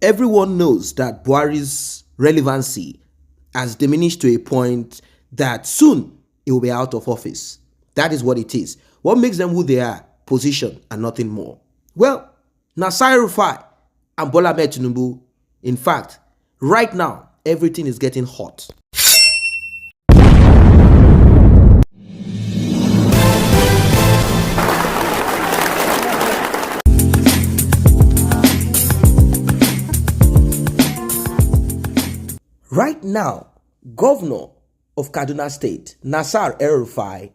everyone knows that Buhari's relevancy has diminished to a point that soon he will be out of office. That is what it is. What makes them who they are? Position and nothing more. Well, Nasir Rufai and Bola Ahmed Tinubu, in fact, right now, everything is getting hot. Right now, Governor of Kaduna State, Nasir El-Rufai,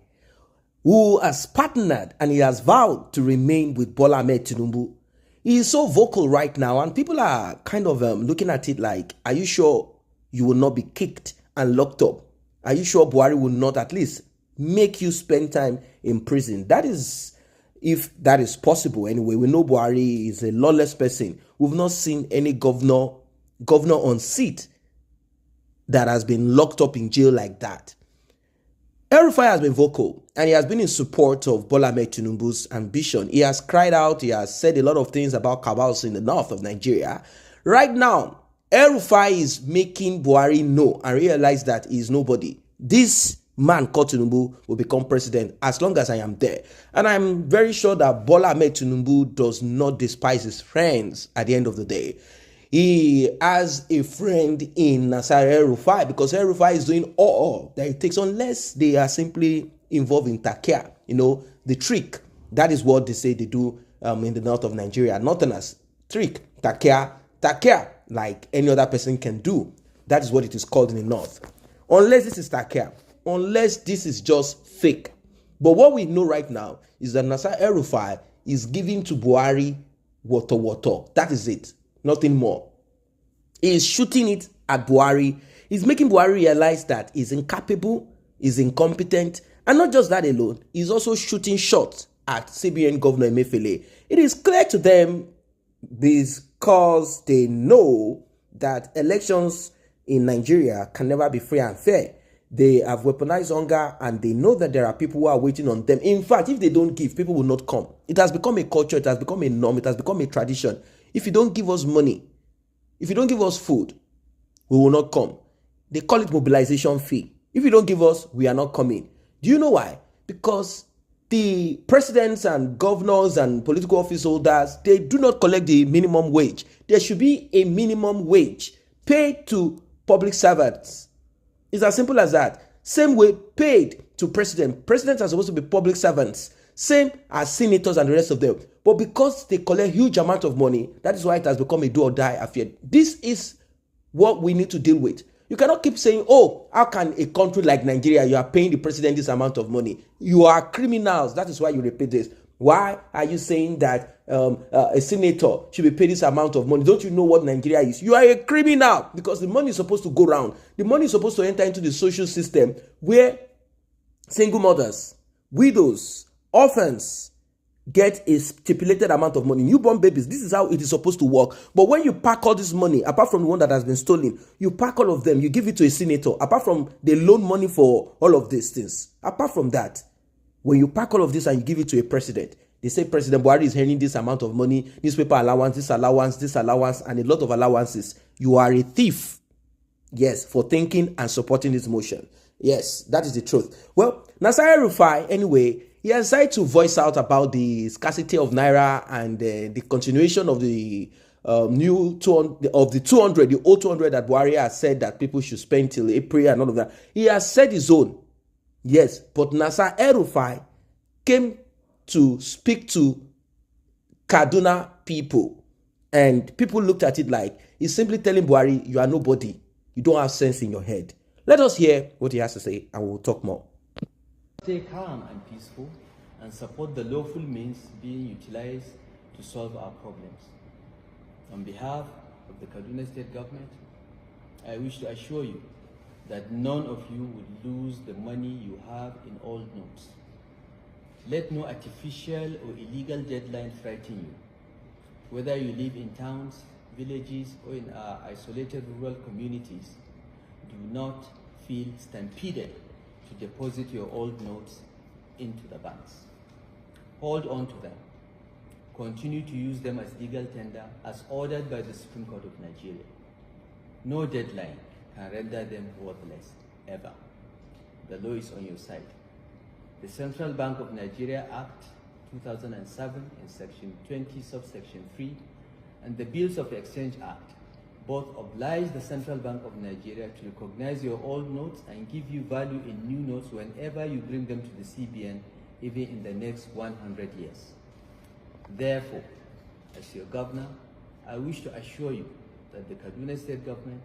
who has partnered and he has vowed to remain with Bola Ahmed Tinubu, he is so vocal right now, and people are kind of looking at it like, are you sure you will not be kicked and locked up? Are you sure Buhari will not at least make you spend time in prison? That is, if that is possible anyway. We know Buhari is a lawless person. We've not seen any governor on seat that has been locked up in jail like that. El-Rufai has been vocal and he has been in support of Bola Ahmed Tinubu's ambition. He has cried out, he has said a lot of things about cabals in the north of Nigeria. Right now, El-Rufai is making Buhari know and realize that he is nobody. This man called Tinubu will become president as long as I am there. And I'm very sure that Bola Ahmed Tinubu does not despise his friends at the end of the day. He has a friend in Nasir El-Rufai because El-Rufai is doing all that it takes, unless they are simply involved in takia, the trick. That is what they say they do in the north of Nigeria. Nothing as trick, takia, like any other person can do. That is what it is called in the north. Unless this is takia, unless this is just fake. But what we know right now is that Nasir El-Rufai is giving to Buhari water. That is it. Nothing more. He is shooting it at Buhari. He's making Buhari realize that he's incapable, he's incompetent, and not just that alone, he's also shooting shots at CBN Governor Emefiele. It is clear to them because they know that elections in Nigeria can never be free and fair. They have weaponized hunger and they know that there are people who are waiting on them. In fact, if they don't give, people will not come. It has become a culture, it has become a norm, it has become a tradition. If you don't give us money, if you don't give us food, we will not come. They call it mobilization fee. If you don't give us, we are not coming. Do you know why? Because the presidents and governors and political office holders, they do not collect the minimum wage. There should be a minimum wage paid to public servants. It's as simple as that. Same way paid to president. Presidents are supposed to be public servants. Same as senators and the rest of them. But because they collect huge amount of money, that is why it has become a do or die affair. This is what we need to deal with. You cannot keep saying, oh, how can a country like Nigeria, you are paying the president this amount of money? You are criminals. That is why you repeat this. Why are you saying that a senator should be paid this amount of money? Don't you know what Nigeria is? You are a criminal because the money is supposed to go around. The money is supposed to enter into the social system where single mothers, widows, orphans get a stipulated amount of money. Newborn babies, this is how it is supposed to work. But when you pack all this money, apart from the one that has been stolen, you pack all of them, you give it to a senator, apart from the loan money for all of these things. Apart from that, when you pack all of this and you give it to a president, they say President Buhari is earning this amount of money, newspaper allowance, this allowance, and a lot of allowances. You are a thief. Yes, for thinking and supporting this motion. Yes, that is the truth. Well, Nasir El-Rufai, anyway, he has decided to voice out about the scarcity of naira and the continuation of the new 200, of the 200, the old 200 that Buhari has said that people should spend till April and all of that. He has said his own. Yes, but Nasir El-Rufai came to speak to Kaduna people, and people looked at it like he's simply telling Buhari, you are nobody. You don't have sense in your head. Let us hear what he has to say, and we'll talk more. Stay calm and peaceful and support the lawful means being utilized to solve our problems. On behalf of the Kaduna State government, I wish to assure you that none of you would lose the money you have in old notes. Let no artificial or illegal deadline frighten you. Whether you live in towns, villages, or in our isolated rural communities, do not feel stampeded to deposit your old notes into the banks. Hold on to them. continue to use them as legal tender as ordered by the Supreme Court of Nigeria. No deadline can render them worthless, ever. The law is on your side. The Central Bank of Nigeria Act 2007 in Section 20, subsection 3, and the Bills of Exchange Act both oblige the Central Bank of Nigeria to recognize your old notes and give you value in new notes whenever you bring them to the CBN, even in the next 100 years. Therefore, as your governor, I wish to assure you that the Kaduna State Government,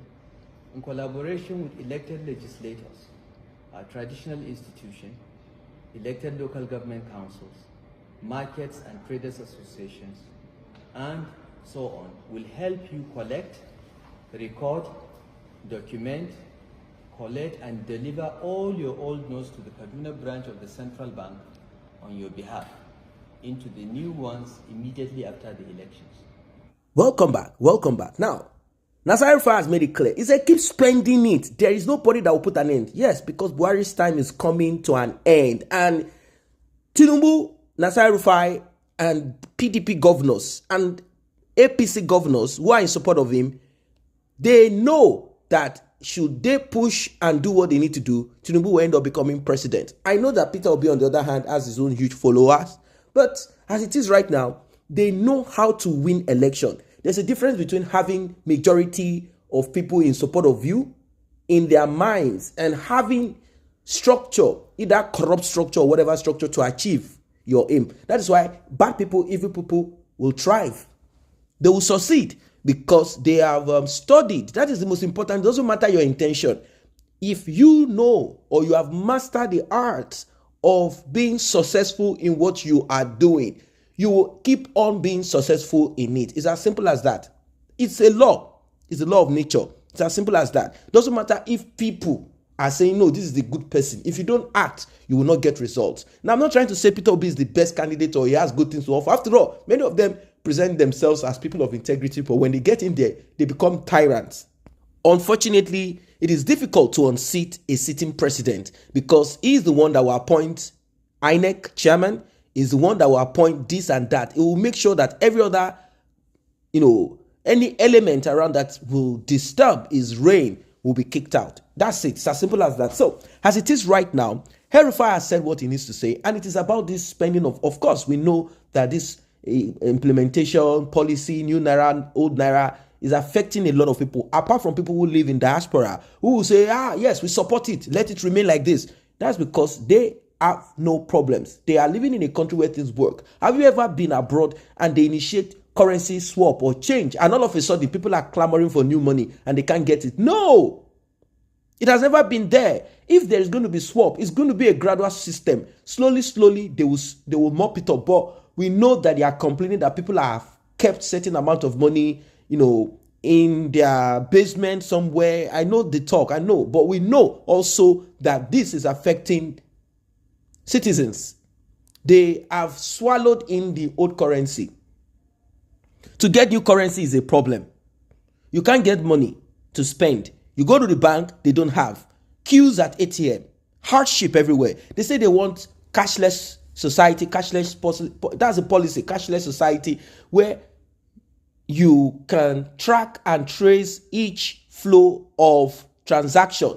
in collaboration with elected legislators, our traditional institution, elected local government councils, markets and traders associations, and so on, will help you collect, record, document, collect, and deliver all your old notes to the Kaduna branch of the Central Bank on your behalf into the new ones immediately after the elections. Welcome back. Welcome back. Now, Nasir El-Rufai has made it clear. He said, keep spending it. There is nobody that will put an end. Yes, because Buhari's time is coming to an end. And TINUBU, Nasir El-Rufai, and PDP governors and APC governors who are in support of him, they know that should they push and do what they need to do, TINUBU will end up becoming president. I know that Peter Obi, on the other hand, has his own huge followers. But as it is right now, they know how to win election. There's a difference between having majority of people in support of you in their minds and having structure, either corrupt structure or whatever structure, to achieve your aim. That is why bad people, evil people will thrive. They will succeed because they have studied. That is the most important. It doesn't matter your intention. If you know or you have mastered the art of being successful in what you are doing, you will keep on being successful in it. It's as simple as that. It's a law. It's a law of nature. It's as simple as that. Doesn't matter if people are saying, no, this is the good person. If you don't act, you will not get results. Now, I'm not trying to say Peter Obi is the best candidate or he has good things to offer. After all, many of them present themselves as people of integrity, but when they get in there, they become tyrants. Unfortunately, it is difficult to unseat a sitting president because he is the one that will appoint INEC chairman, is the one that will appoint this and that. It will make sure that every other, any element around that will disturb his reign will be kicked out. That's it. It's as simple as that. So, as it is right now, El-Rufai has said what he needs to say, and it is about this spending of course, we know that this implementation, policy, new Naira, old Naira, is affecting a lot of people, apart from people who live in diaspora, who will say, yes, we support it, let it remain like this. That's because they have no problems. They are living in a country where things work. Have you ever been abroad and they initiate currency swap or change, and all of a sudden people are clamoring for new money and they can't get it? No! It has never been there. If there is going to be swap, it's going to be a gradual system. Slowly, they will mop it up. But we know that they are complaining that people have kept certain amount of money, in their basement somewhere. I know the talk, I know. But we know also that this is affecting citizens. They have swallowed in the old currency. To get new currency is a problem. You can't get money to spend. You go to the bank, they don't have. Queues at ATM. Hardship everywhere. They say they want cashless society, that's a policy, cashless society, where you can track and trace each flow of transaction.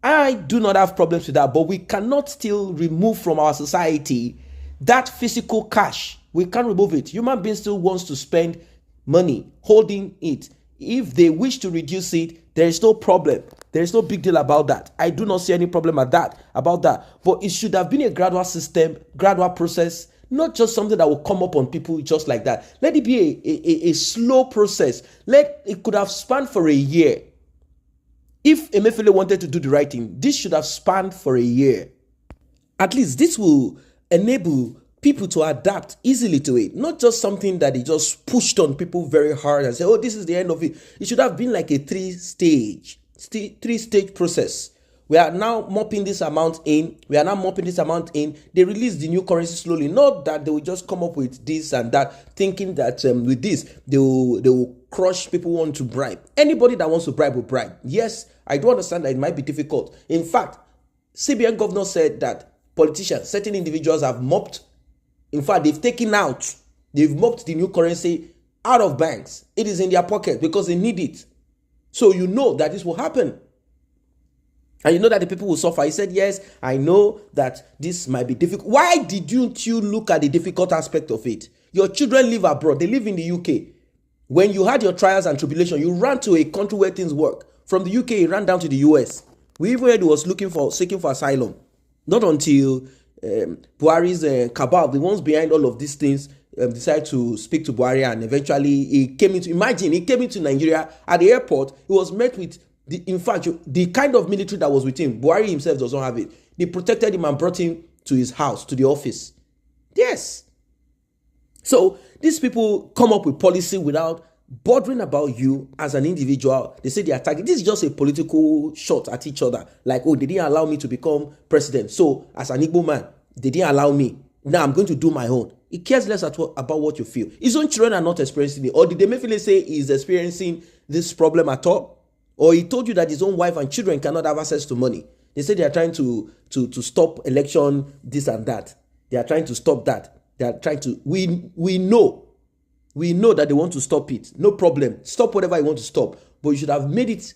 I do not have problems with that, but we cannot still remove from our society that physical cash. We can't remove it. Human beings still wants to spend money holding it. If they wish to reduce it, there is no problem. There is no big deal about that. I do not see any problem about that. But it should have been a gradual system, gradual process, not just something that will come up on people just like that. Let it be a slow process. It could have spanned for a year. If Emefiele wanted to do the right thing, this should have spanned for a year. At least this will enable people to adapt easily to it. Not just something that he just pushed on people very hard and say, oh, this is the end of it. It should have been like a three-stage process. We are now mopping this amount in. They release the new currency slowly. Not that they will just come up with this and that, thinking that with this, they will crush people who want to bribe. Anybody that wants to bribe will bribe. Yes, I do understand that it might be difficult. In fact, CBN governor said that politicians, certain individuals have mopped. In fact, they've taken out They've mocked the new currency out of banks. It is in their pocket because they need it. So you know that this will happen. And you know that the people will suffer. He said, yes, I know that this might be difficult. Why didn't you look at the difficult aspect of it? Your children live abroad. They live in the UK. When you had your trials and tribulation, you ran to a country where things work. From the UK, he ran down to the US. We even heard he was seeking for asylum. Not until Buhari's cabal, the ones behind all of these things, decided to speak to Buhari, and eventually he came into Nigeria at the airport. He was met with, in fact, the kind of military that was with him. Buhari himself does not have it. They protected him and brought him to his house, to the office. Yes. So these people come up with policy without bothering about you as an individual. They say they are targeting. This is just a political shot at each other. Like, oh, they didn't allow me to become president. So as an Igbo man, they didn't allow me. Now I'm going to do my own. He cares less about what you feel. His own children are not experiencing it. Or did Emefiele say he's experiencing this problem at all? Or he told you that his own wife and children cannot have access to money. They say they are trying to stop election, this and that. They are trying to stop that. They are trying to, we know that they want to stop it. No problem. Stop whatever you want to stop. But you should have made it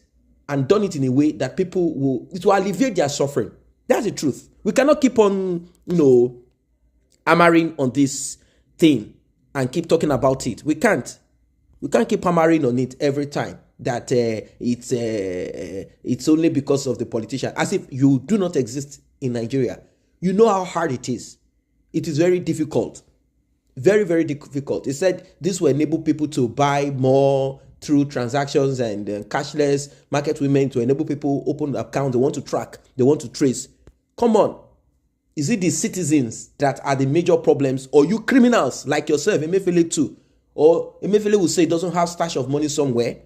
and done it in a way that it will alleviate their suffering. That's the truth. We cannot keep on, hammering on this thing and keep talking about it. We can't keep hammering on it every time that it's only because of the politician, as if you do not exist in Nigeria. You know how hard it is. It is very difficult. Very, very difficult. It said this will enable people to buy more through transactions and cashless market women, to enable people open accounts. They want to track. They want to trace. Come on. Is it the citizens that are the major problems, or you criminals like yourself, Emefiele too? Or Emefiele will say he doesn't have stash of money somewhere.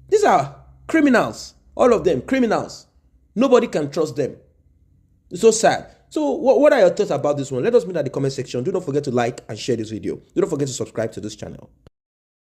These are criminals. All of them, criminals. Nobody can trust them. It's so sad. So what are your thoughts about this one? Let us know in the comment section. Do not forget to like and share this video. Do not forget to subscribe to this channel.